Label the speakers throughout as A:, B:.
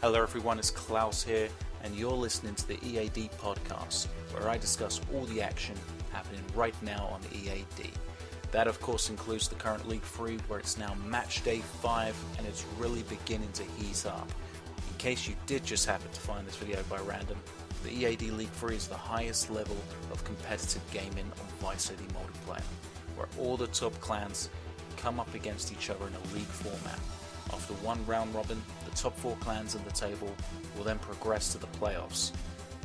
A: Hello everyone, it's Klaus here, and you're listening to the EAD podcast, where I discuss all the action happening right now on EAD. That of course includes the current League 3, where it's now match day 5, and it's really beginning to heat up. In case you did just happen to find this video by random, the EAD League 3 is the highest level of competitive gaming on Vice City multiplayer, where all the top clans come up against each other in a league format. After one round robin, the top 4 clans in the table will then progress to the playoffs,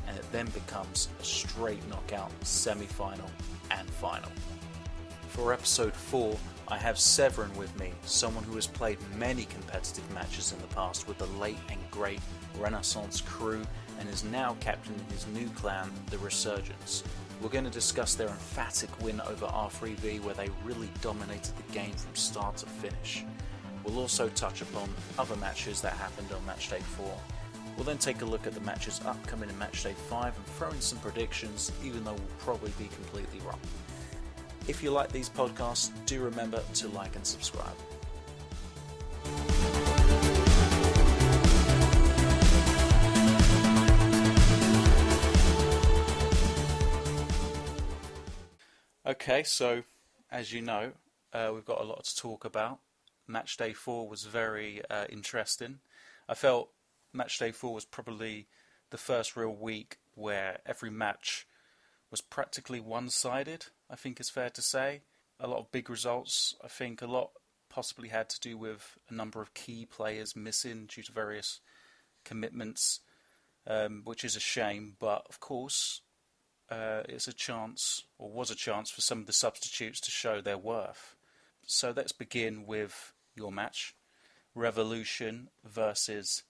A: and it then becomes a straight knockout semi-final and final. For episode 4, I have Severin with me, someone who has played many competitive matches in the past with the late and great Renaissance crew and is now captaining his new clan, the Resurgence. We're going to discuss their emphatic win over R3V, where they really dominated the game from start to finish. We'll also touch upon other matches that happened on match day 4. We'll then take a look at the matches upcoming in match day 5 and throw in some predictions, even though we'll probably be completely wrong. If you like these podcasts, do remember to like and subscribe. Okay, so as you know, we've got a lot to talk about. Match day 4 was very interesting. I felt match day 4 was probably the first real week where every match was practically one-sided, I think it's fair to say. A lot of big results. I think a lot possibly had to do with a number of key players missing due to various commitments, which is a shame, but of course it's a chance, or was a chance, for some of the substitutes to show their worth. So let's begin with your match, Revolution versus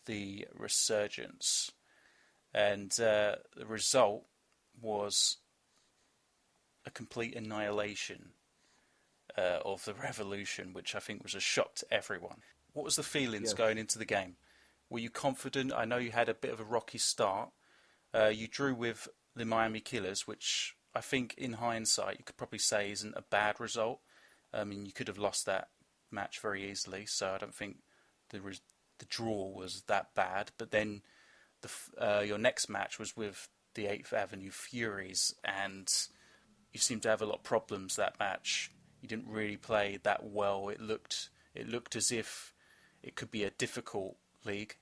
A: the Resurgence, and the result was a complete annihilation of the Revolution, which I think was a shock to everyone. What was the feelings going into the game? Were you confident? I know you had a bit of a rocky start. You drew with the Miami Killers, which I think in hindsight you could probably say isn't a bad result. I mean, you could have lost that match very easily, so I don't think the draw was that bad. But then your next match was with the 8th Avenue Furies, and you seemed to have a lot of problems that match. You didn't really play that well. It looked as if it could be a difficult league.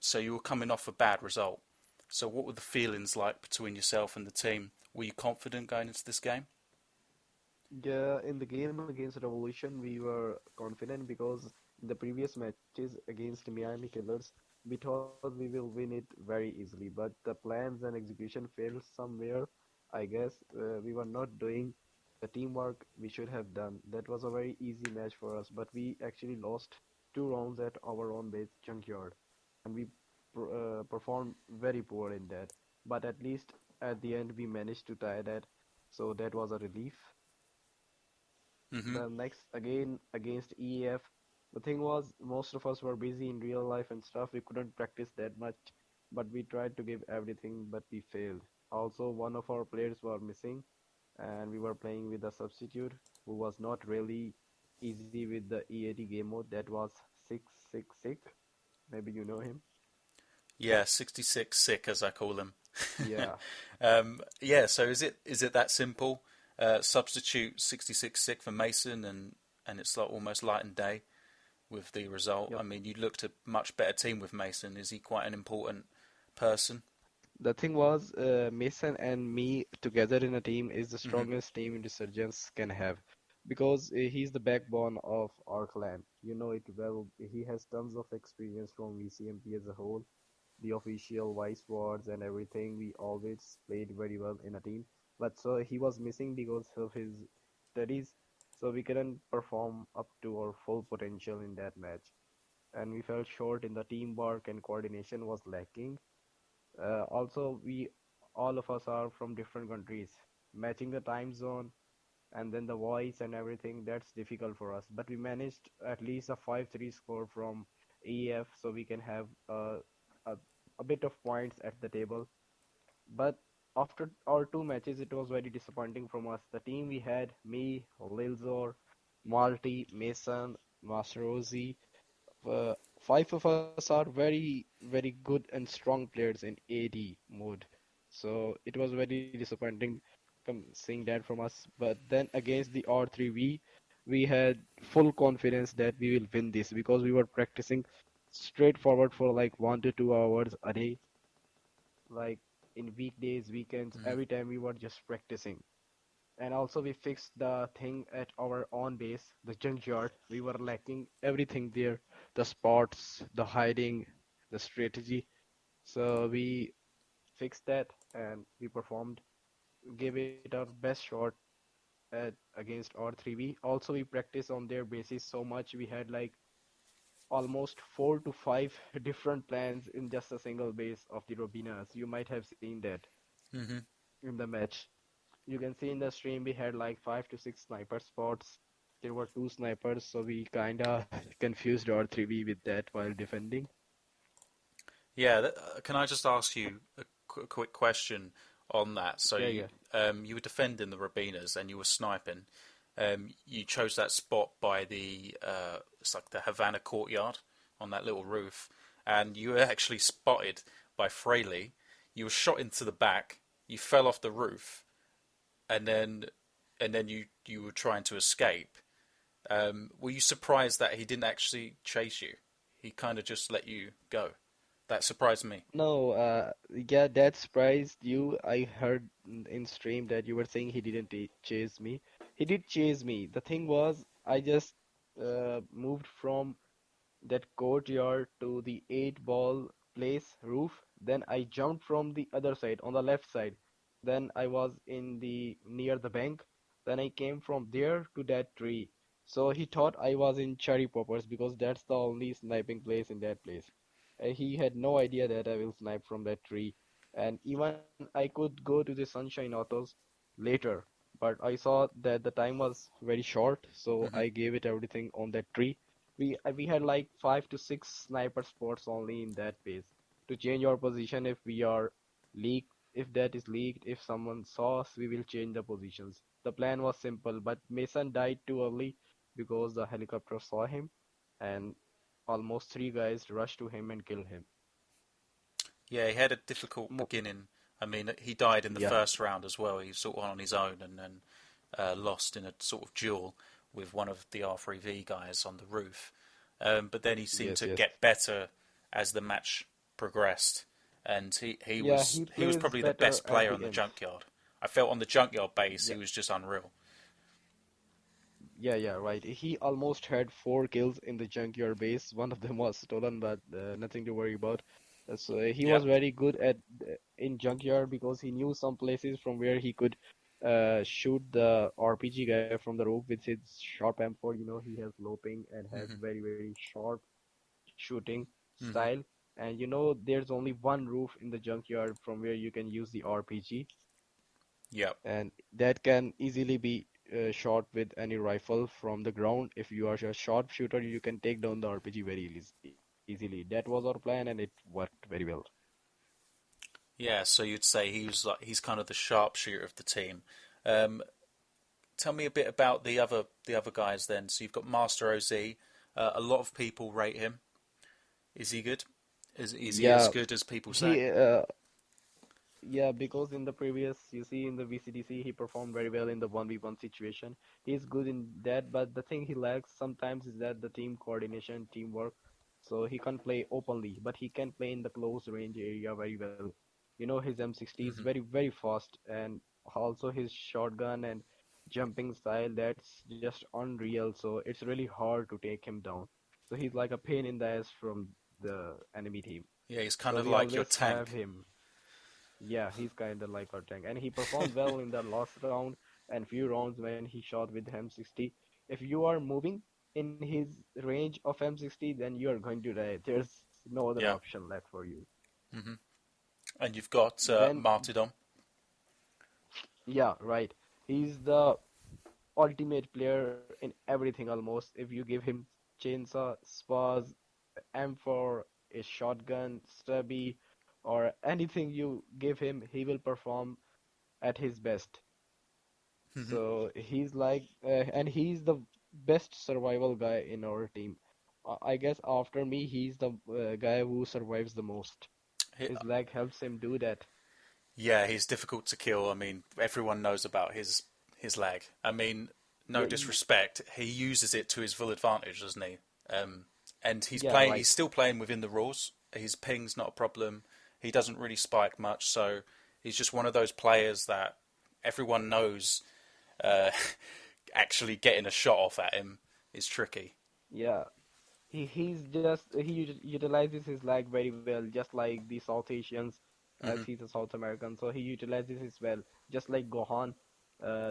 A: So you were coming off a bad result. So what were the feelings like between yourself and the team? Were you confident going into this game?
B: Yeah, in the game against Revolution, we were confident because in the previous matches against Miami Killers, we thought we will win it very easily. But the plans and execution failed somewhere. I guess we were not doing the teamwork we should have done. That was a very easy match for us, but we actually lost 2 rounds at our own base junkyard, and we performed very poor in that. But at least at the end, we managed to tie that, so that was a relief.
A: Hmm.
B: The next again against EAF, the thing was most of us were busy in real life and stuff. We couldn't practice that much, but we tried to give everything, but we failed. Also, one of our players were missing, and we were playing with a substitute who was not really easy with the EAD game mode. That was 666. Maybe you know him.
A: Yeah, 66 sick, as I call him.
B: Yeah.
A: Yeah, so is it that simple? Substitute 66 sick for Mason, and it's like almost light and day with the result.
B: Yep.
A: I mean, you looked a much better team with Mason. Is he quite an important person?
B: The thing was, Mason and me together in a team is the
A: Hmm.
B: strongest team Resurgence can have because he's the backbone of our clan. You know it well. He has tons of experience from VCMP as a whole, the official vice wards and everything. We always played very well in a team. But so he was missing because of his studies, so we couldn't perform up to our full potential in that match. And we fell short in the teamwork and coordination was lacking. Also, we all of us are from different countries. Matching the time zone and then the voice and everything, that's difficult for us. But we managed at least a 5-3 score from EF, so we can have a, a bit of points at the table. But after our 2 matches, it was very disappointing from us. The team we had, me, Lilzor, Malti, Mason, Master Rosie, five of us are very good and strong players in AD mode. So it was very disappointing seeing that from us. But then against the R3V, we had full confidence that we will win this because we were practicing straightforward for like 1 to 2 hours a day, like in weekdays, weekends,
A: Hmm.
B: every time we were just practicing. And also we fixed the thing at our own base, the junkyard. We were lacking everything there, the spots, the hiding, the strategy. So we fixed that and we performed, gave it our best shot against R3V. Also we practiced on their bases so much. We had like almost 4 to 5 different plans in just a single base of the Robinas. You might have seen that
A: Hmm.
B: in the match. You can see in the stream we had like 5 to 6 sniper spots. There were two snipers, so we kinda confused our 3v with that while defending.
A: Yeah, can I just ask you a quick question on that? So
B: Yeah, yeah.
A: you were defending the Rabinas and you were sniping. You chose that spot by the it's like the Havana courtyard on that little roof, and you were actually spotted by Fraley. You were shot into the back. You fell off the roof, and then you were trying to escape. Were you surprised that he didn't actually chase you? He kind of just let you go. That surprised me.
B: No, yeah, that surprised you. I heard in stream that you were saying he didn't chase me. He did chase me. The thing was, I just moved from that courtyard to the 8 ball place roof. Then I jumped from the other side on the left side. Then I was in the near the bank. Then I came from there to that tree. So he thought I was in cherry poppers because that's the only sniping place in that place. He had no idea that I will snipe from that tree. And even I could go to the sunshine autos later, but I saw that the time was very short, so
A: Hmm.
B: I gave it everything on that tree. We had like 5 to 6 sniper spots only in that base to change our position if we are leaked. If that is leaked, if someone saw us, we will change the positions. The plan was simple, but Mason died too early because the helicopter saw him, and almost 3 guys rushed to him and killed him.
A: Yeah, he had a difficult
B: Mo
A: beginning. I mean, he died in the
B: yeah,
A: first round as well. He sort of went on his own and then lost in a sort of duel with one of the R3V guys on the roof. But then he seemed
B: yes,
A: to
B: yes.
A: get better as the match progressed, and
B: Yeah, he
A: he was
B: plays
A: probably the
B: better
A: best
B: at
A: player
B: the
A: on the
B: end.
A: junkyard. I felt on the junkyard base he
B: Yeah,
A: was just unreal.
B: yeah, right. He almost had 4 kills in the junkyard base. One of them was stolen, but nothing to worry about. So he was
A: Yep.
B: very good at in junkyard because he knew some places from where he could shoot the RPG guy from the roof with his sharp M4. You know, he has low ping and has
A: Hmm.
B: very sharp shooting
A: Hmm.
B: style. And you know, there's only one roof in the junkyard from where you can use the RPG,
A: Yep.
B: and that can easily be shot with any rifle from the ground. If you are a sharpshooter, you can take down the RPG very easily. That was our plan, and it worked very well.
A: Yeah. So you'd say he's kind of the sharpshooter of the team. Um, Tell me a bit about the other guys then. So you've got Master OZ. A lot of people rate him. Is he good? Is he as
B: Yeah,
A: good as people say?
B: he yeah, because in the previous, you see, in the VCDC, he performed very well in the 1v1 situation. He's good in that, but the thing he lacks sometimes is that the team coordination, teamwork. So he can't play openly, but he can play in the close range area very well. You know, his M60 is
A: Hmm.
B: very fast, and also his shotgun and jumping style, that's just unreal. So it's really hard to take him down. So he's like a pain in the ass from the enemy team.
A: Yeah, he's kind
B: So
A: of
B: we
A: like your
B: always have
A: tank.
B: him. Yeah, he's kind of like our tank, and he performed well in the last round and few rounds when he shot with M60. If you are moving in his range of M60, then you are going to die. There's no other
A: Yeah.
B: option left for you.
A: Hmm. And you've got
B: Then,
A: Martyrdom.
B: yeah, right. He's the ultimate player in everything almost. If you give him chainsaw, spars, M4, a shotgun, stubby, or anything you give him, he will perform at his best.
A: Hmm.
B: So he's like, and he's the best survival guy in our team. I guess after me, he's the guy who survives the most.
A: He,
B: His leg helps him do that.
A: yeah, he's difficult to kill. I mean, everyone knows about his lag. I mean, no
B: Yeah,
A: disrespect, he uses it to his full advantage, doesn't he? And he's
B: yeah,
A: playing. He's
B: right.
A: still playing within the rules. His ping's not a problem. He doesn't really spike much, so he's just one of those players that everyone knows. Uh, actually, getting a shot off at him is tricky.
B: Yeah, he utilizes his leg very well, just like the South Asians, as
A: Hmm.
B: he's a South American, so he utilizes it well, just like Gohan.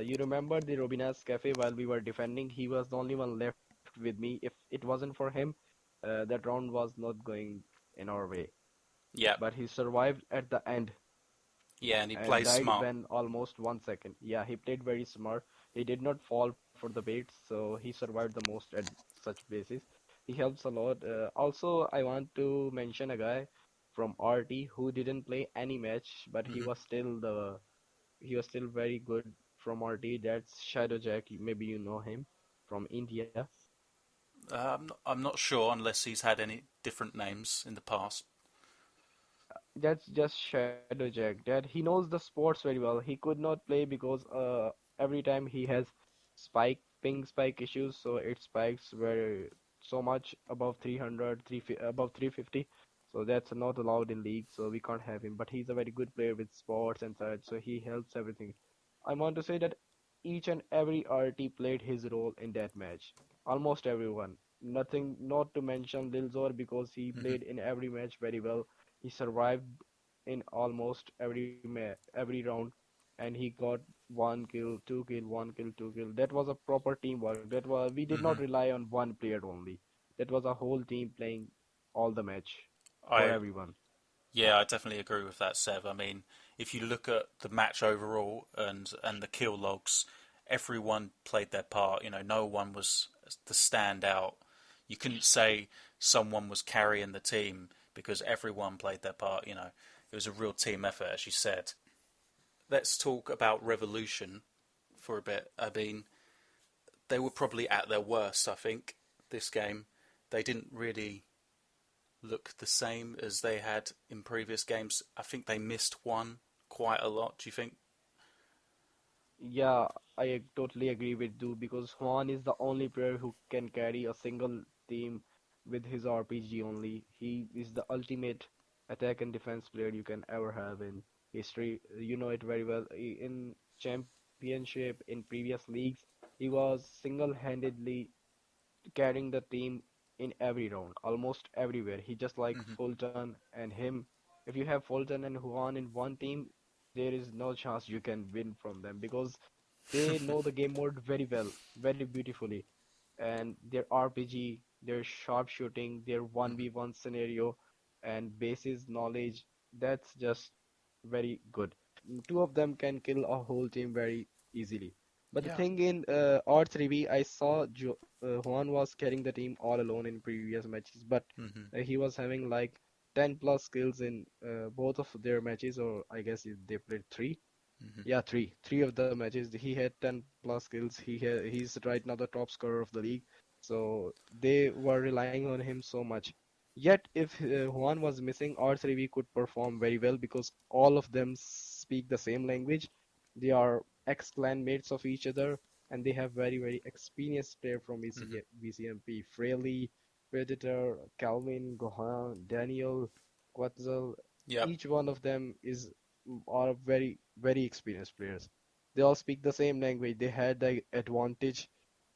B: You remember the Robina's Cafe while we were defending? He was the only one left with me. If it wasn't for him, that round was not going in our way.
A: Yeah,
B: But he survived at the end
A: yeah, and he
B: and
A: plays
B: died
A: smart.
B: when almost 1 second. Yeah, he played very smart. He did not fall for the bait, so he survived the most at such places. He helps a lot. Also, I want to mention a guy from RT who didn't play any match, but
A: Hmm.
B: he was still very good from RT. That's Shadow Jack. Maybe you know him from India.
A: I'm not sure unless he's had any different names in the past.
B: That's just Shadow Jack. That he knows the sports very well. He could not play because every time he has ping spike issues, so it spikes very so much above 300, above 350. So that's not allowed in league, so we can't have him. But he's a very good player with sports and such, so he helps everything. I want to say that each and every RT played his role in that match. Almost everyone. Nothing, not to mention Lilzor because he
A: Hmm.
B: played in every match very well. He survived in almost every round, and he got one kill, two kill, one kill, two kill. That was a proper teamwork. That was we did
A: Hmm.
B: not rely on one player only. That was a whole team playing all the match for
A: I
B: everyone.
A: Yeah, I definitely agree with that, Sev. I mean, if you look at the match overall and the kill logs, everyone played their part. You know, no one was the standout. You couldn't say someone was carrying the team because everyone played their part. You know, it was a real team effort, as you said. Let's talk about Revolution for a bit. I mean, they were probably at their worst. I think this game, they didn't really look the same as they had in previous games. I think they missed one quite a lot. Do you think?
B: Yeah, I totally agree with you because Juan is the only player who can carry a single team with his RPG only. He is the ultimate attack and defense player you can ever have in history. You know it very well. In championship, in previous leagues, he was single-handedly carrying the team in every round, almost everywhere. He just like
A: Hmm.
B: Fulton and him. If you have Fulton and Juan in one team, there is no chance you can win from them because they know the game mode very well, very beautifully. And their RPG, their sharpshooting, their
A: Hmm.
B: 1v1 scenario, and basis knowledge, that's just very good. Two of them can kill a whole team very easily. But the
A: Yeah.
B: thing in R3B, I saw Juan was carrying the team all alone in previous matches, but
A: Hmm.
B: he was having like 10 plus kills in both of their matches, or I guess they played three.
A: Hmm.
B: Yeah, three of the matches. He had 10 plus kills. He's right now the top scorer of the league. So they were relying on him so much. Yet if Juan was missing, R3B could perform very well because all of them speak the same language. They are ex-clan mates of each other, and they have very experienced player from
A: Hmm.
B: VCMP. Fraley, Predator, Calvin, Gohan, Daniel, Quetzal.
A: Yep.
B: Each one of them is are very experienced players. They all speak the same language. They had the advantage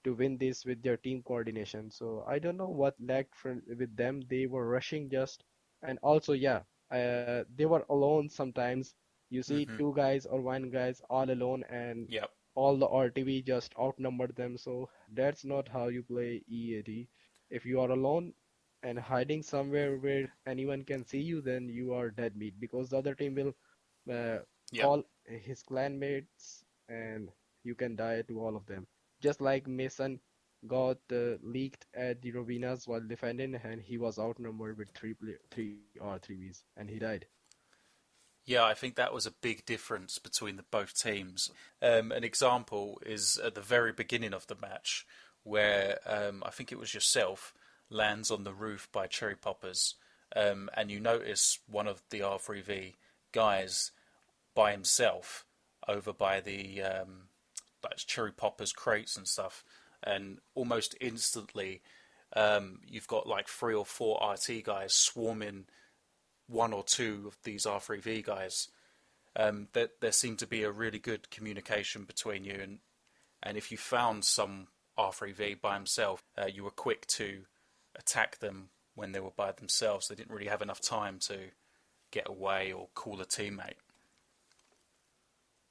B: to win this with their team coordination. So I don't know what lacked with them. They were rushing just, and also yeah, they were alone sometimes. You see
A: Hmm.
B: two guys or one guys all alone, and
A: Yep.
B: all the RTV just outnumbered them. So that's not how you play EAD. If you are alone and hiding somewhere where anyone can see you, then you are dead meat because the other team will
A: Yep.
B: call his clanmates and you can die to all of them. Just like Mason got leaked at the Rovinas while defending and he was outnumbered with three R3Vs and he died.
A: Yeah, I think that was a big difference between the both teams. An example is at the very beginning of the match, where I think it was yourself lands on the roof by cherry poppers, and you notice one of the R3V guys by himself over by the like cherry poppers crates and stuff, and almost instantly you've got like 3 or 4 RT guys swarming one or two of these R3V guys. There seemed to be a really good communication between you, and if you found some R3V by himself, you were quick to attack them when they were by themselves. They didn't really have enough time to get away or call a teammate.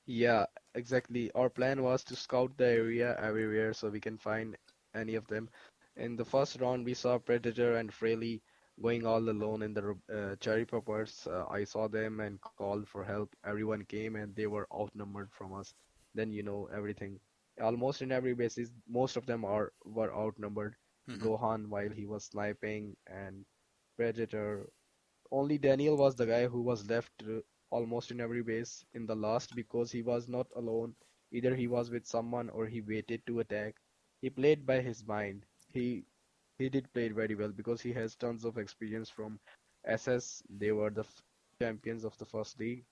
B: Yeah, exactly. Our plan was to scout the area everywhere so we can find any of them. In the first round, we saw Predator and Fraley going all alone in the cherry poppers. I saw them and called for help. Everyone came and they were outnumbered from us. Then you know everything. Almost in every basis, most of them are were outnumbered.
A: Hmm.
B: Gohan while he was sniping and Predator. Only Daniel was the guy who was left almost in every base in the last because he was not alone. Either he was with someone or he waited to attack. He played by his mind. He did play very well because he has tons of experience from SS. They were the champions of the first league.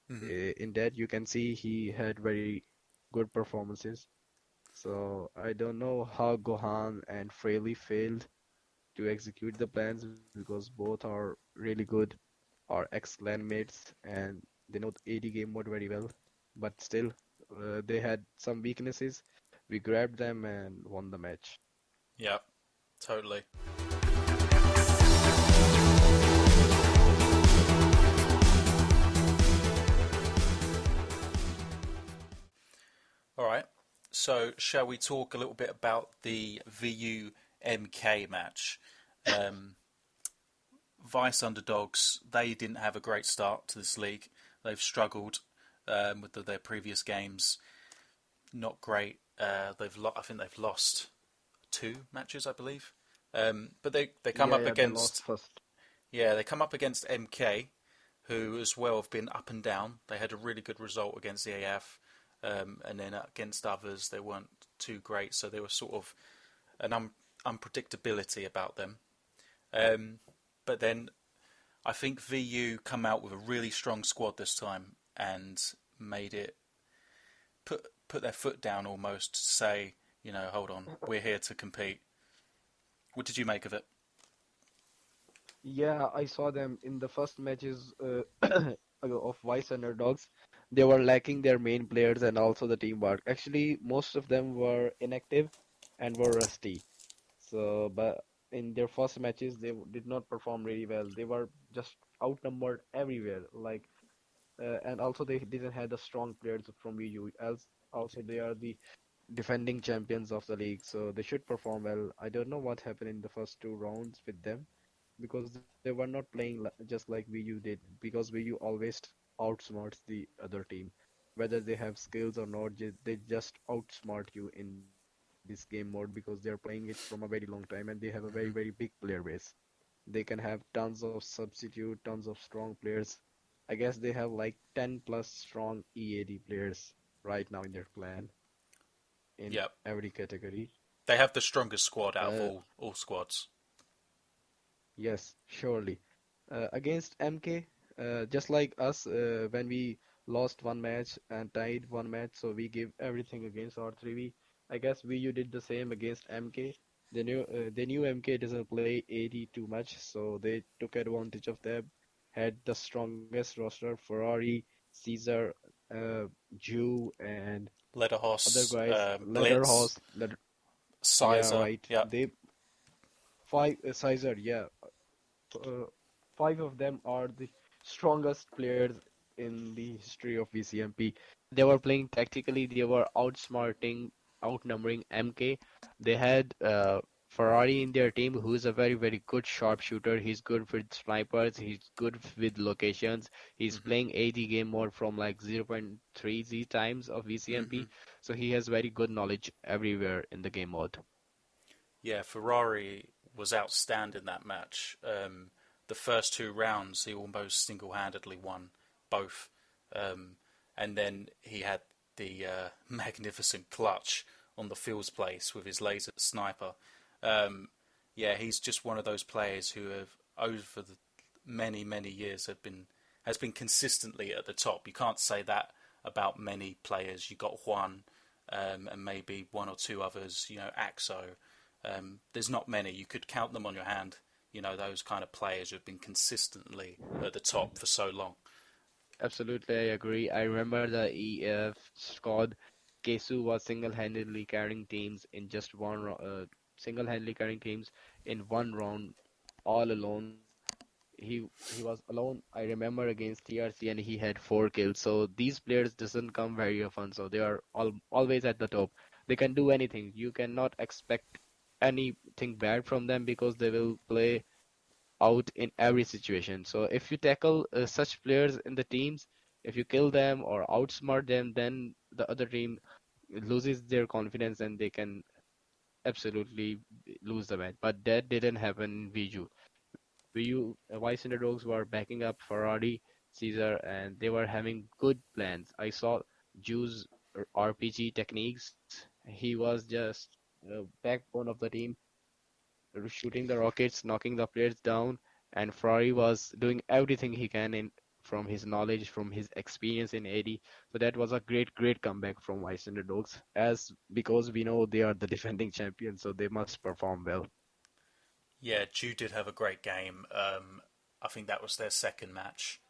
A: Hmm.
B: In that you can see he had very good performances. So I don't know how Gohan and Fraley failed to execute the plans because both are really good, are ex-clan mates, and they know the AD game mode very well. But still, they had some weaknesses. We grabbed them and won the match.
A: Yeah, totally. All right. So, shall we talk a little bit about the VU MK match? Um, Vice underdogs, they didn't have a great start to this league. They've struggled with their previous games. Not great. I think they've lost 2 matches, I believe. But they come
B: Yeah,
A: up
B: yeah, they lost
A: against
B: first.
A: they come up against MK, who as well have been up and down. They had a really good result against the AF, and then against others they weren't too great. So they were sort of an unpredictability about them. Um, but then I think VU come out with a really strong squad this time and made it put their foot down almost to say, hold on, we're here to compete. What did you make of it?
B: Yeah, I saw them in the first matches of Vice underdogs. They were lacking their main players and also the teamwork. Actually, most of them were inactive and were rusty. So, but in their first matches, they did not perform really well. They were just outnumbered everywhere. And also they didn't have the strong players from EU. Else, also they are the defending champions of the league, so they should perform well. I don't know what happened in the first 2 rounds with them because they were not playing just like VU did. Because VU always outsmarts the other team, whether they have skills or not. They just outsmart you in this game mode because they are playing it from a very long time and they have a very very big
A: Hmm.
B: player base. They can have tons of substitute, tons of strong players. I guess they have like 10 plus strong EAD players right now in their clan in
A: Yep,
B: every category.
A: they have the strongest squad out of
B: Uh,
A: all squads.
B: yes, surely. Against MK, just like us, when we lost one match and tied one match, so we give everything against R3V. I guess VU did the same against MK. They knew MK doesn't play AD too much, so they took advantage of them. Had the strongest roster: Ferrari, Caesar, uh, Jew, and other
A: Lederhoss,
B: guys.
A: Blitz,
B: Leatherhorse, yeah,
A: Sizer.
B: right.
A: Yep.
B: They five Caesar, yeah. uh, 5 of them are the strongest players in the history of VCMP. They were playing tactically, they were outnumbering MK. They had Ferrari in their team, who is a very, very good sharpshooter. He's good with snipers, he's good with locations. He's
A: Hmm.
B: playing AD game mode from like 0.3 Z times of
A: Hmm.
B: VCMP, so he has very good knowledge everywhere in the game mode.
A: Yeah, Ferrari was outstanding that match. The first 2 rounds, he almost single-handedly won both, um, and then he had the magnificent clutch on the Fields place with his laser sniper. Um, Yeah, he's just one of those players who have over the many years have been has been consistently at the top. You can't say that about many players. You got Juan, and maybe one or two others. You know, Axo. There's not many. You could count them on your hand. You know, those kind of players who have been consistently at the top for so long.
B: Absolutely, I agree. I remember the EF squad. Kesu was single-handedly carrying teams in just single-handedly carrying teams in one round, all alone. He was alone. I remember against TRC, and he had 4 kills. So these players doesn't come very often. So they are always at the top. They can do anything. You cannot expect anything bad from them because they will play out in every situation. So if you tackle such players in the teams, if you kill them or outsmart them, then the other team loses their confidence and they can absolutely lose the match. But that didn't happen in VU. Vice Underdogs were backing up Ferrari, Caesar, and they were having good plans. I saw Juice's RPG techniques. He was just backbone of the team, shooting the rockets, knocking the players down, and Ferrari was doing everything he can from his knowledge, from his experience in AD. So that was a great comeback from Vice Underdogs, as because we know they are the defending champions, so they must perform well.
A: Yeah, Jude did have a great game. I think that was their second match.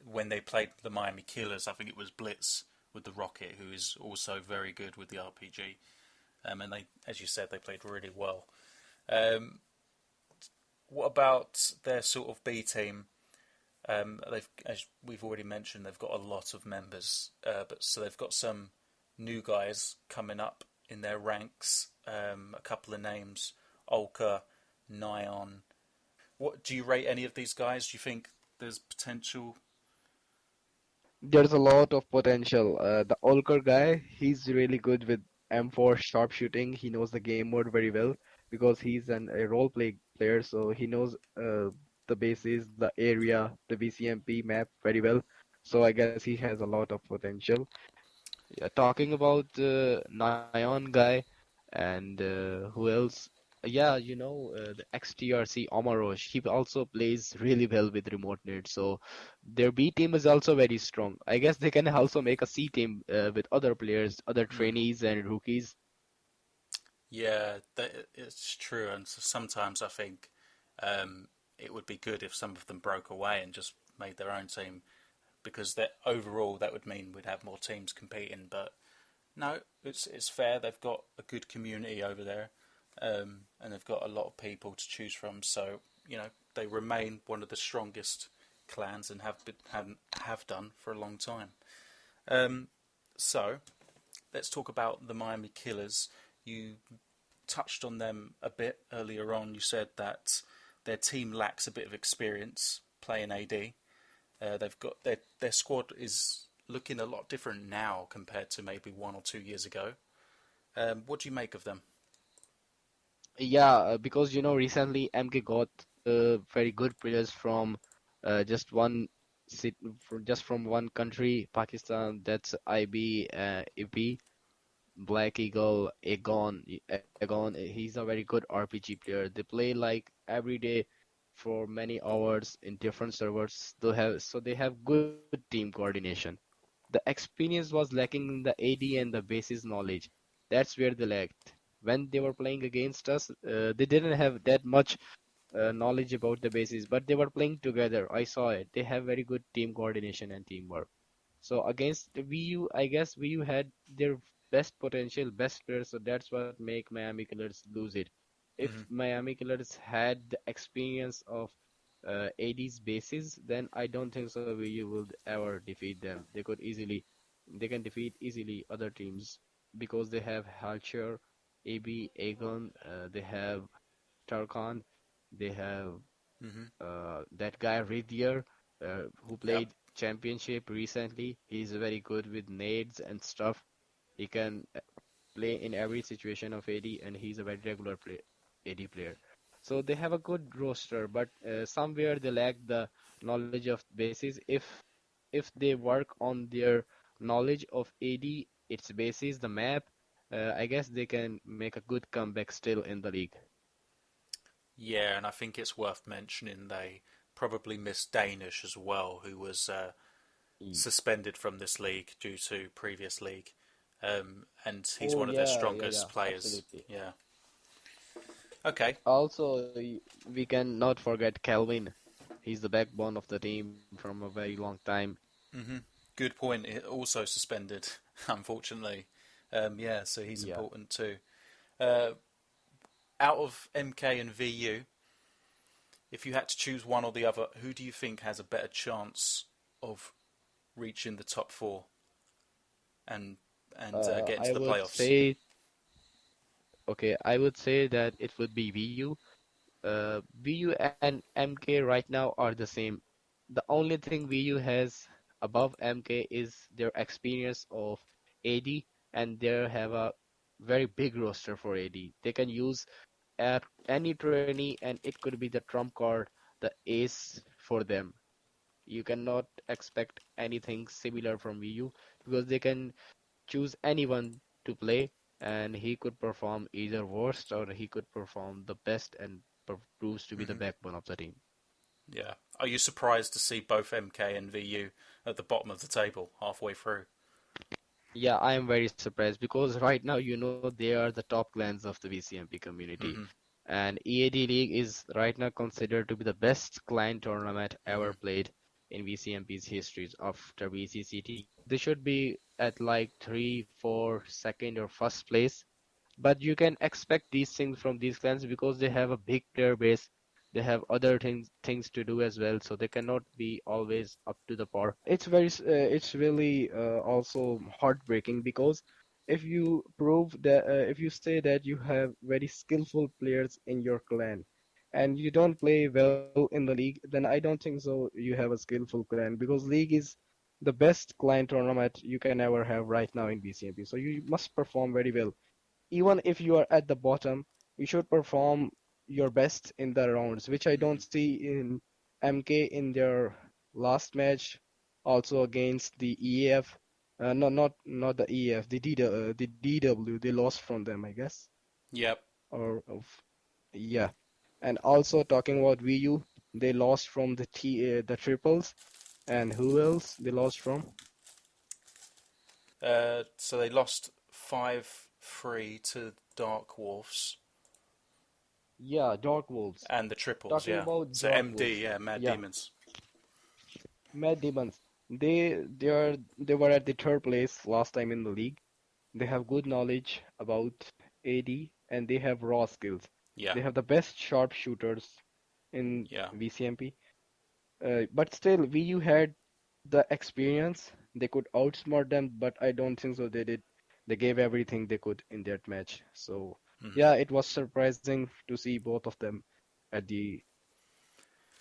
A: When they played the Miami Killers, I think it was Blitz with the Rocket, who is also very good with the RPG. And they, as you said, they played really well. Um, what about their sort of B team? They've, as we've already mentioned, they've got a lot of members, but so they've got some new guys coming up in their ranks. A couple of names: Olka, Nyon. What do you rate any of these guys? Do you think there's potential?
B: There's a lot of potential. The Olker guy, he's really good with M4 sharpshooting. He knows the game mode very well because he's a role play player, so he knows the bases, the area, the VCMP map very well. So I guess he has a lot of potential. Yeah, talking about Nyan guy and who else? Yeah, the XTRC Omarosh. He also plays really well with remote net. So their B team is also very strong. I guess they can also make a C team with other players, other
A: Mm,
B: trainees and rookies.
A: yeah, it's true. And so sometimes I think it would be good if some of them broke away and just made their own team, because that overall that would mean we'd have more teams competing. But no, it's fair. They've got a good community over there, and they've got a lot of people to choose from. So you know they remain one of the strongest clans and have done for a long time. Um, so let's talk about the Miami Killers. You touched on them a bit earlier on. You said that their team lacks a bit of experience playing AD. They've got their squad is looking a lot different now compared to maybe 1 or 2 years ago. What do you make of them?
B: Yeah, because recently MK got very good players from just one just from one country, Pakistan. That's IB, EP. Black Eagle, Aegon, he's a very good RPG player. They play like every day for many hours in different servers. They have good team coordination. The experience was lacking in the AD and the basis knowledge. That's where they lacked. When they were playing against us, they didn't have that much knowledge about the basis, but they were playing together. I saw it. They have very good team coordination and teamwork. So against VU, I guess VU had their best potential, best players, so that's what make Miami Killers lose it. If
A: Hmm.
B: Miami Killers had the experience of AD's bases, then I don't think so VU would ever defeat them. They can defeat easily other teams because they have Halcher, AB, Aegon, they have Tarkhan, they have
A: Hmm.
B: that guy Ridier, who
A: Yep.
B: played championship recently. He's very good with nades and stuff. He can play in every situation of AD, and he's a very regular AD player. So they have a good roster, but somewhere they lack the knowledge of bases. If they work on their knowledge of AD, its bases, the map, I guess they can make a good comeback still in the league.
A: Yeah, and I think it's worth mentioning they probably missed Danish as well, who was
B: Y-
A: suspended from this league due to previous league, and he's
B: Oh
A: one of their
B: yeah, yeah, yeah,
A: strongest players.
B: absolutely.
A: Yeah. Okay.
B: Also, we can not forget Calvin. He's the backbone of the team from a very long time.
A: Hmm. Good point. It also suspended, unfortunately. Yeah, so he's
B: Yeah.
A: important too. Uh, Out of MK and VU, if you had to choose one or the other, who do you think has a better chance of reaching the top four and getting to
B: I
A: the
B: would
A: playoffs?
B: say, okay, I would say that it would be VU. VU and MK right now are the same. The only thing VU has above MK is their experience of AD, and they have a very big roster for AD. They can use at any trainee, and it could be the trump card, the ace for them. You cannot expect anything similar from VU because they can choose anyone to play, and he could perform either worst or he could perform the best and proves to be the
A: Hmm.
B: backbone of the team.
A: Yeah. Are you surprised to see both MK and VU at the bottom of the table halfway through?
B: Yeah, I am very surprised because right now, they are the top clans of the VCMP community.
A: Hmm.
B: And EAD League is right now considered to be the best clan tournament
A: Hmm.
B: ever played in VCMP's histories after VCCT. They should be at like 3, 4, second or first place. But you can expect these things from these clans because they have a big player base. They have other things to do as well, so they cannot be always up to the par. It's really also heartbreaking because if you say that you have very skillful players in your clan and you don't play well in the league, then I don't think so you have a skillful clan because league is the best clan tournament you can ever have right now in BCMP. So you must perform very well. Even if you are at the bottom, you should perform your best in the rounds, which I don't
A: Hmm.
B: see in MK in their last match, also against the EAF. No, not the EAF, the DW. They lost from them, I guess.
A: Yep.
B: Or yeah. And also talking about VU, they lost from the triples. And who else they lost from?
A: So they lost 5-3 to Dark Wolves
B: Yeah, Dark Wolves.
A: and the triples.
B: Talking
A: Yeah.
B: about
A: So
B: Dark
A: MD.
B: Wolves.
A: Yeah. Mad
B: Yeah,
A: Demons.
B: Mad Demons. They were at the third place last time in the league. They have good knowledge about AD and they have raw skills.
A: Yeah.
B: They have the best sharpshooters in
A: Yeah.
B: VCMP. But still, VU had the experience. They could outsmart them, but I don't think so they did. They gave everything they could in that match. So
A: Hmm.
B: yeah, it was surprising to see both of them at the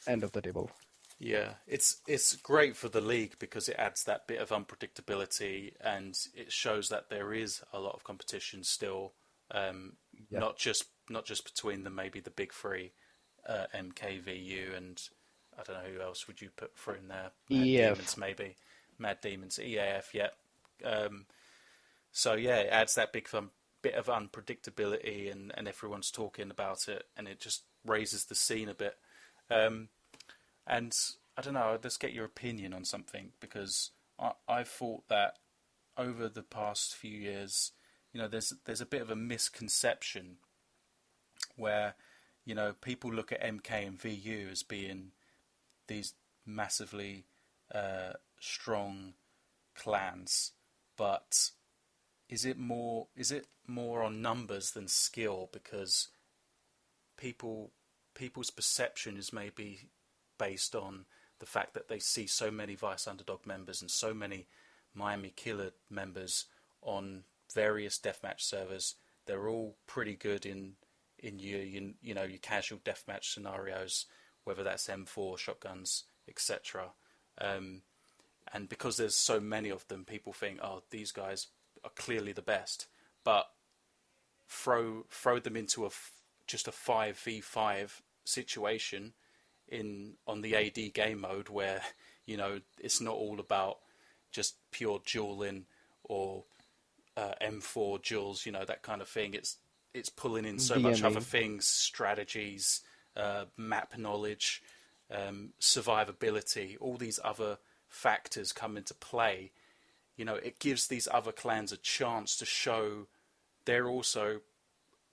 B: end of the table.
A: Yeah, it's great for the league because it adds that bit of unpredictability and it shows that there is a lot of competition still,
B: Yeah.
A: not just between the maybe the big three, MKVU and I don't know who else would you put through in there, Mad
B: EF.
A: Demons maybe, Mad Demons EAF, yeah. Um, so yeah, it adds that bit of unpredictability and everyone's talking about it and it just raises the scene a bit. Um, and I don't know, let's get your opinion on something because I've thought that over the past few years, there's a bit of a misconception where, people look at MK and VU as being these massively strong clans, but is it more on numbers than skill because people people's perception is maybe based on the fact that they see so many Vice Underdog members and so many Miami Killer members on various deathmatch servers. They're all pretty good in your casual deathmatch scenarios, whether that's M4 shotguns, etc. Um, and because there's so many of them, people think, oh, these guys are clearly the best. But throw them into just a 5v5 situation on the AD game mode where it's not all about just pure dueling or M4 duels, that kind of thing. It's pulling in so much other
B: DMing.
A: things, strategies, map knowledge, survivability, all these other factors come into play. It gives these other clans a chance to show they're also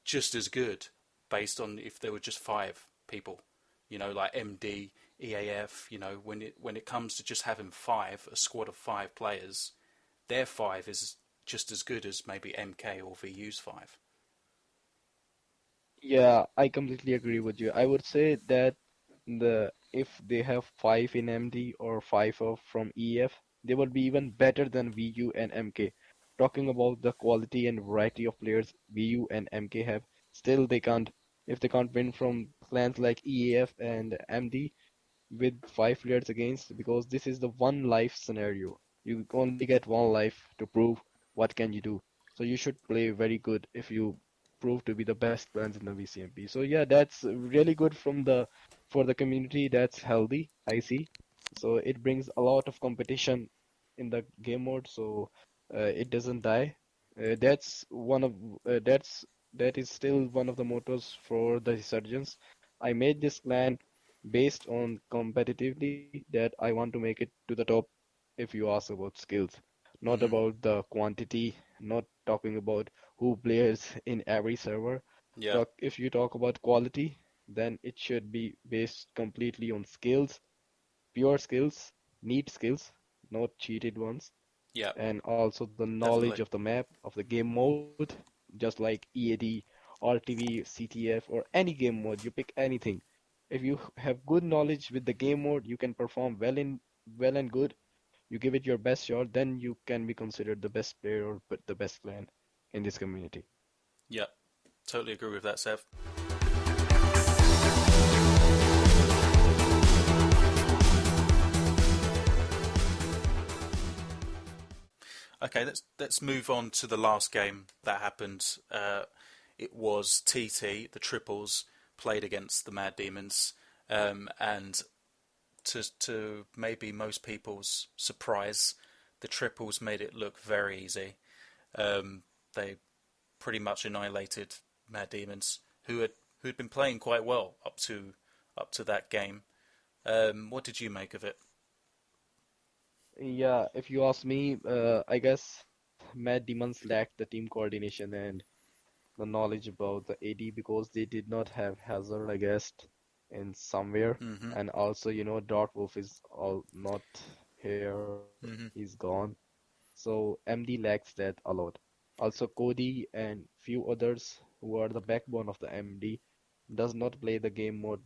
A: just as good based on if there were just five people. Like MD, EAF. When it comes to just having five, a squad of five players, their five is just as good as maybe MK or VU's five.
B: Yeah, I completely agree with you. I would say that if they have five in MD or five from EF, they would be even better than VU and MK. Talking about the quality and variety of players VU and MK have, still they can't. If they can't win from clans like EAF and MD, with five players against, because this is the one life scenario. You only get one life to prove what can you do. So you should play very good if you prove to be the best plans in the VCMP. So yeah, that's really good from the for the community. That's healthy, I see. So it brings a lot of competition in the game mode, so it doesn't die. That's one of that is still one of the mottos for the Resurgence. I made this clan based on competitively that I want to make it to the top if you ask about skills, not
A: Hmm.
B: about the quantity, not talking about who plays in every server.
A: Yeah,
B: Talk, if you talk about quality, then it should be based completely on skills, pure skills, neat skills, not cheated ones,
A: yeah,
B: and also the knowledge
A: definitely.
B: of the map, of the game mode, just like EAD, RTV, CTF, or any game mode, you pick anything. If you have good knowledge with the game mode, you can perform well and good. You give it your best shot, then you can be considered the best player or the best clan in this community.
A: Yeah, totally agree with that, Sev. Okay, let's move on to the last game that happened. It was TT, the triples, played against the Mad Demons, and to maybe most people's surprise, the triples made it look very easy. They pretty much annihilated Mad Demons, who had been playing quite well up to that game. What did you make of it?
B: Yeah, if you ask me, I guess Mad Demons lacked the team coordination and the knowledge about the AD because they did not have Hazard, I guess, in somewhere.
A: Hmm.
B: And also, Dark Wolf is all not here, he's
A: Hmm.
B: gone. So MD lacks that a lot. Also, Cody and few others who are the backbone of the MD does not play the game mode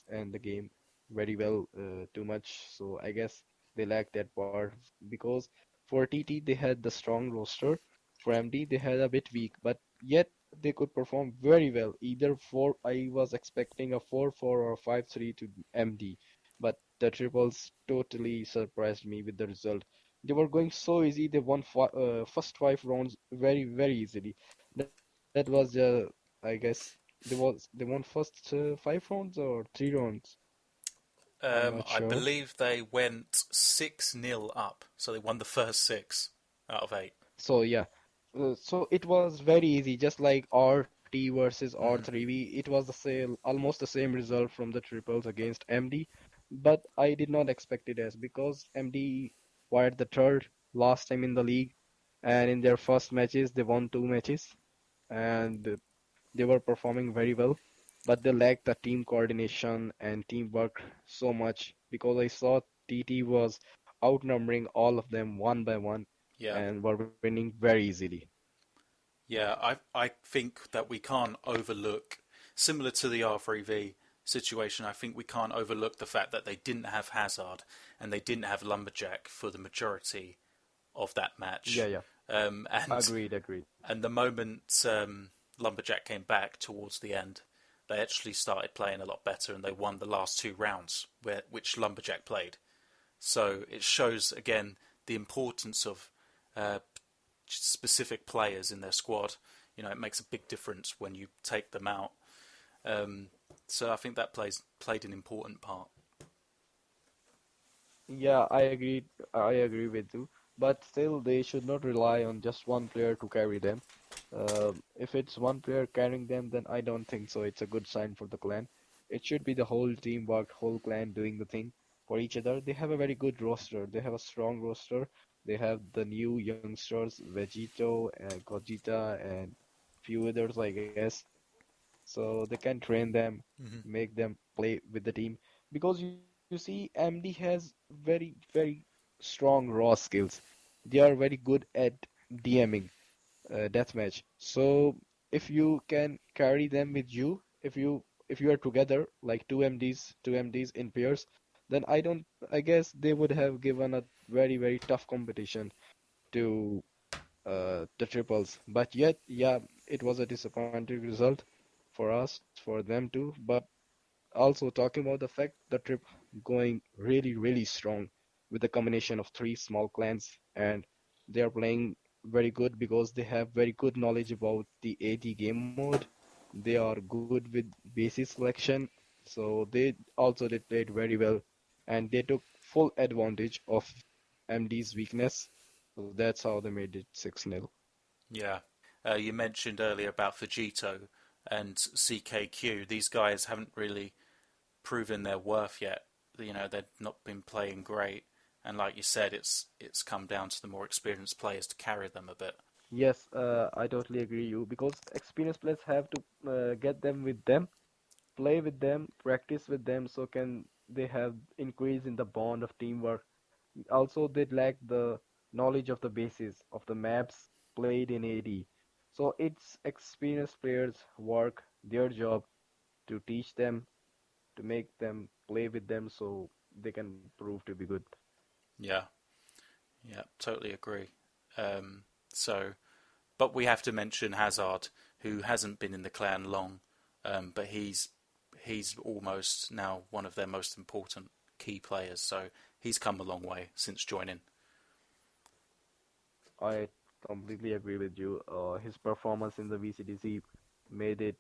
B: and the game very well too much. So I guess they lack that part because for TT they had the strong roster. For MD they had a bit weak, but yet they could perform very well. Either four, I was expecting a 4-4 or 5-3 to MD, but the triples totally surprised me with the result. They were going so easy. They won first five rounds very easily. That was I guess they won first five rounds or three rounds. I'm not
A: I
B: sure.
A: believe they went 6-0 up, so they won the first six out of eight.
B: So yeah, so it was very easy, just like RT versus
A: Hmm.
B: R3V. It was the same, almost the same result from the triples against MD, but I did not expect it as because MD wired the third last time in the league, and in their first matches they won two matches, and they were performing very well, but they lacked the team coordination and teamwork so much because I saw TT was outnumbering all of them one by one
A: Yeah,
B: and were winning very easily.
A: yeah. I think that we can't overlook, similar to the R3V situation. I think we can't overlook the fact that they didn't have Hazard and they didn't have Lumberjack for the majority of that
B: Yeah,
A: match.
B: yeah.
A: Um, and
B: Agreed.
A: and the moment Lumberjack came back towards the end, they actually started playing a lot better and they won the last two rounds which Lumberjack played. So it shows again the importance of uh, specific players in their squad. It makes a big difference when you take them out. Um, so I think that played an important part.
B: Yeah, I agree with you. But still, they should not rely on just one player to carry them. If it's one player carrying them, then I don't think so. It's a good sign for the clan. It should be the whole teamwork, whole clan doing the thing for each other. They have a very good roster. They have a strong roster. They have the new youngsters, Vegito and Gogeta and few others, I guess. So they can train them,
A: Hmm.
B: make them play with the team. Because you see, MD has very strong raw skills. They are very good at DMing, deathmatch. So if you can carry them with you, if you are together like two MDs in pairs, then I guess they would have given a very tough competition to the triples. But yet, yeah, it was a disappointing result for us, for them too. But also talking about the fact the trip going really strong with the combination of three small clans, and they are playing very good because they have very good knowledge about the AD game mode. They are good with basis selection, so they also did played very well, and they took full advantage of MD's weakness. So that's how they made it 6-0.
A: Yeah. You mentioned earlier about Vegito and CKQ. These guys haven't really proven their worth yet. You know, they've not been playing great, and like you said, it's come down to the more experienced players to carry them a bit.
B: Yes, I totally agree you because experienced players have to get them with them, play with them, practice with them, so can they have increase in the bond of teamwork. Also, they lack the knowledge of the basis of the maps played in AD. So it's experienced players' work, their job to teach them, to make them play with them so they can prove to be good.
A: Yeah, yeah, totally agree. Um, so, but we have to mention Hazard, who hasn't been in the clan long, but he's almost now one of their most important key players. So he's come a long way since joining.
B: I completely agree with you. His performance in the VCDC made it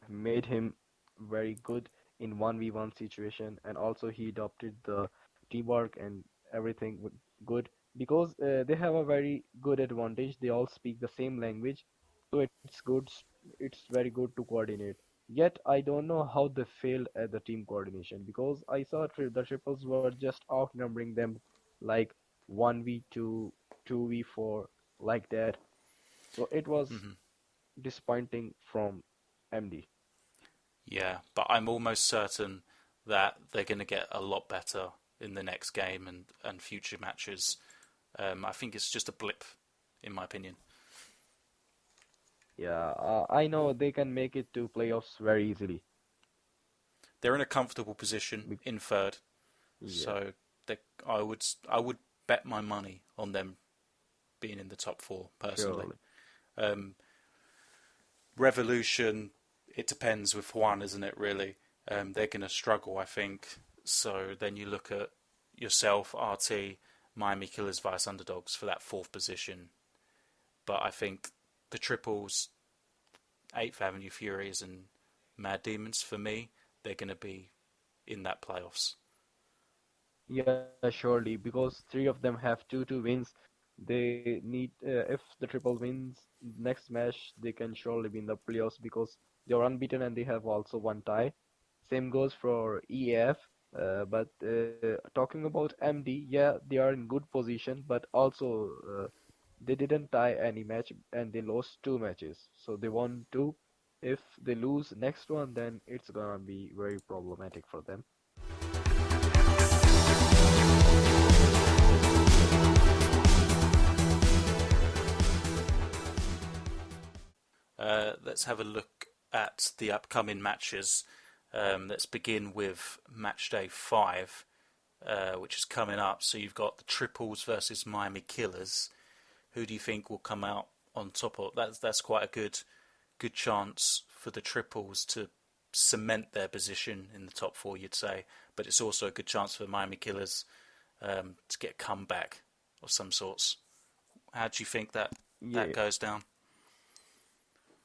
B: made him very good in 1v1 situation, and also he adopted the teamwork and everything good because they have a very good advantage. They all speak the same language, so it's very good to coordinate. Yet I don't know how they failed at the team coordination because I saw the triples were just outnumbering them like 1v2, 2v4, like that. So it was
A: Hmm.
B: disappointing from MD.
A: Yeah, but I'm almost certain that they're going to get a lot better in the next game and future matches. I think it's just a blip, in my opinion.
B: Yeah, I know they can make it to playoffs very easily.
A: They're in a comfortable position
B: Be-
A: in third,
B: Yeah,
A: so I would bet my money on them being in the top four personally.
B: surely.
A: Um, Revolution, it depends with Juan, isn't it? Really, they're going to struggle, I think. So then you look at yourself, RT, Miami Killers vice underdogs for that fourth position. But I think the triples, Eighth Avenue Furies and Mad Demons, for me, they're going to be in that playoffs.
B: Yeah, surely, because three of them have 2-2 wins. They need, if the triple wins next match, they can surely be in the playoffs because they are unbeaten and they have also one tie. Same goes for EAF. But talking about MD, yeah, they are in good position, but also they didn't tie any match and they lost two matches. So they won two. If they lose next one, then it's gonna be very problematic for them.
A: Let's have a look at the upcoming matches. Let's begin with match day 5, which is coming up. So you've got the triples versus Miami Killers. Who do you think will come out on top of that? That's quite a good chance for the triples to cement their position in the top four, you'd say. But it's also a good chance for the Miami Killers to get a comeback of some sorts. How do you think that
B: Yeah,
A: goes down?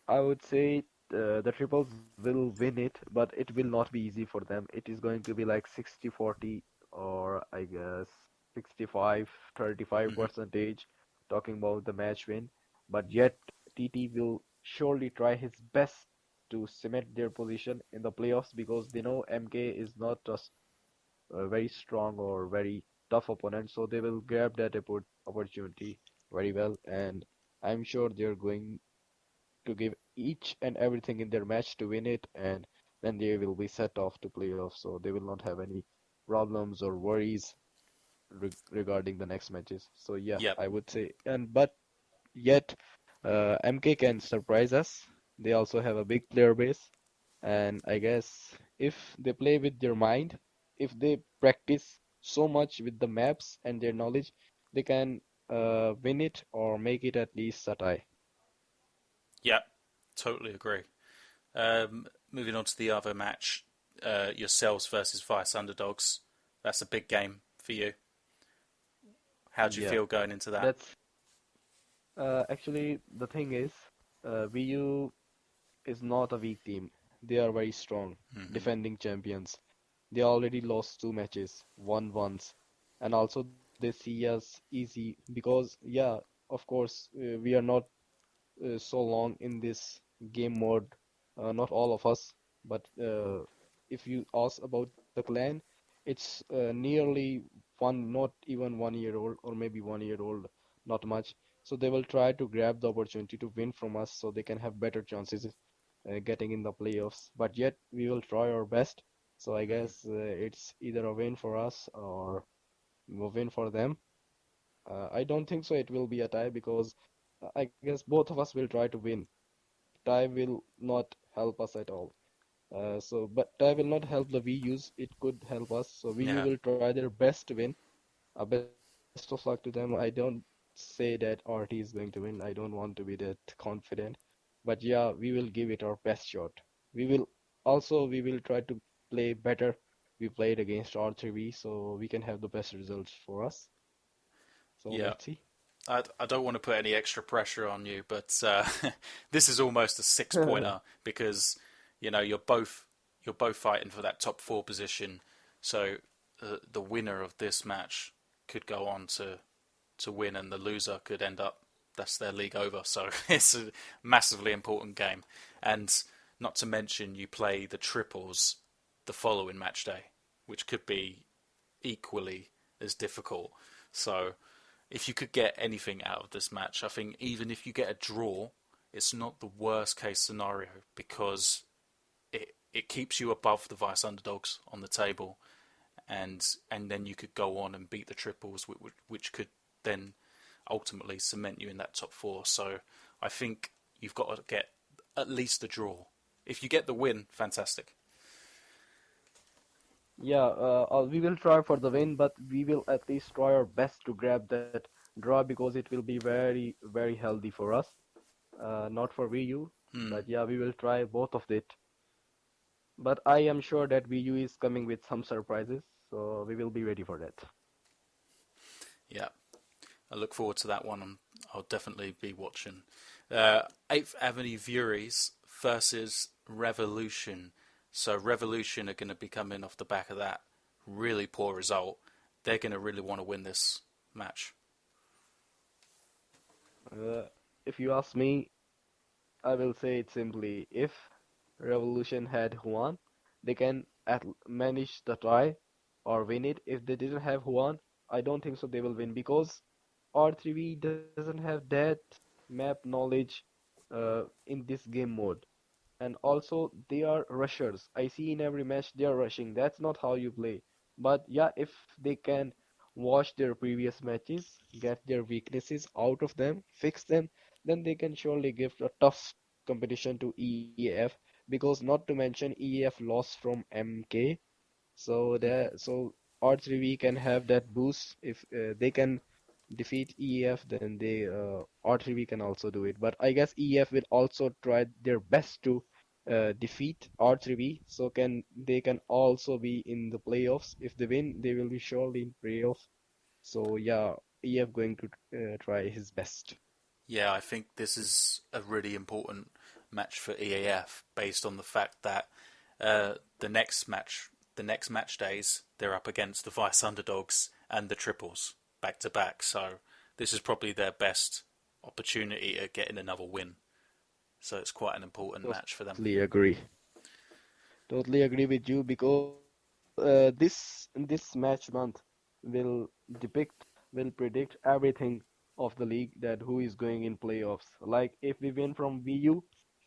B: I would say the triples will win it, but it will not be easy for them. It is going to be like 60-40 or I guess 65-35
A: Hmm.
B: percentage talking about the match win. But yet TT will surely try his best to cement their position in the playoffs because they know MK is not just a very strong or very tough opponent, so they will grab that opportunity very well. And I'm sure they're going to give each and everything in their match to win it, and then they will be set off to playoffs, so they will not have any problems or worries regarding the next matches. So yeah,
A: Yep.
B: I would say, and but yet MK can surprise us. They also have a big player base, and I guess if they play with their mind, if they practice so much with the maps and their knowledge, they can win it or make it at least a tie.
A: Yep. Totally agree. Moving on to the other match, yourselves versus Vice Underdogs. That's a big game for you. How do you
B: Yeah,
A: feel going into that?
B: that's actually the thing is, VU is not a weak team. They are very strong,
A: Hmm.
B: defending champions. They already lost two matches, won once, and also they see us easy because, yeah, of course, we are not so long in this game mode. Not all of us, but if you ask about the clan, it's nearly one, not even 1 year old, or maybe 1 year old, not much. So they will try to grab the opportunity to win from us so they can have better chances getting in the playoffs. But yet, we will try our best. So I
A: Hmm.
B: guess it's either a win for us or a win for them. I don't think so it will be a tie because I guess both of us will try to win. Tie will not help us at all. But tie will not help the VUs. It could help us. So VU
A: Yeah.
B: will try their best to win. Best of luck to them. I don't say that RT is going to win. I don't want to be that confident. But yeah, we will give it our best shot. We will try to play better. We played against R3V, so we can have the best results for us. So
A: Yeah.
B: let's see.
A: I don't want to put any extra pressure on you, but this is almost a six-pointer because you're both fighting for that top four position. So the winner of this match could go on to win, and the loser could end up that's their league over. So it's a massively important game, and not to mention you play the triples the following match day, which could be equally as difficult. So if you could get anything out of this match, I think even if you get a draw, it's not the worst case scenario because it keeps you above the Vice underdogs on the table, and then you could go on and beat the triples, which could then ultimately cement you in that top four. So I think you've got to get at least the draw. If you get the win, fantastic.
B: Yeah, we will try for the win, but we will at least try our best to grab that draw because it will be very, very healthy for us. Not for VU,
A: Hmm.
B: but yeah, we will try both of it. But I am sure that VU is coming with some surprises, so we will be ready for that.
A: Yeah, I look forward to that one. I'll definitely be watching. Eighth Avenue Furies versus Revolution. So Revolution are going to be coming off the back of that really poor result. They're going to really want to win this match.
B: If you ask me, I will say it simply. If Revolution had Juan, they can manage the tie or win it. If they didn't have Juan, I don't think so they will win because R3V doesn't have that map knowledge in this game mode. And also, they are rushers. I see in every match they are rushing. That's not how you play. But yeah, if they can watch their previous matches, get their weaknesses out of them, fix them, then they can surely give a tough competition to EAF. Because not to mention EAF lost from MK, so R3V can have that boost if they can defeat EF, then they R3V can also do it. But I guess EF will also try their best to defeat R3V, so they can also be in the playoffs. If they win, they will be surely in playoffs. So yeah, EF going to try his best.
A: Yeah, I think this is a really important match for EAF based on the fact that the next match days, they're up against the Vice underdogs and the triples back to back. So this is probably their best opportunity at getting another win. So it's quite an important match for them.
B: Totally agree. Totally agree with you because this match month will will predict everything of the league that who is going in playoffs. Like if we win from VU,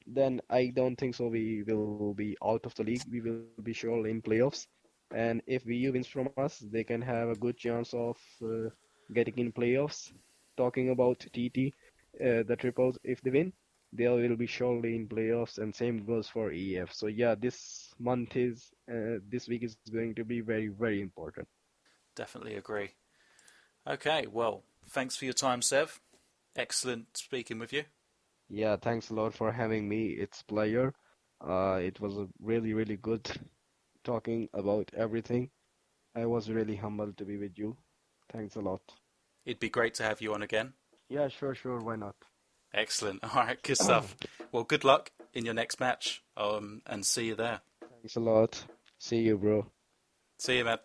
B: then I don't think so we will be out of the league. We will be sure in playoffs. And if VU wins from us, they can have a good chance of getting in playoffs. Talking about TT, the triples, if they win, they will be surely in playoffs, and same goes for EF. So yeah, this week is going to be very, very important.
A: Definitely agree. Okay, well, thanks for your time, Sev. Excellent speaking with you.
B: Yeah, thanks a lot for having me. It's pleasure. It was a really, really good talking about everything. I was really humbled to be with you. Thanks a lot.
A: It'd be great to have you on again.
B: Yeah, sure, sure, why not?
A: Excellent. All right, good stuff. Well, good luck in your next match, and see you there.
B: Thanks a lot. See you, bro.
A: See you, man.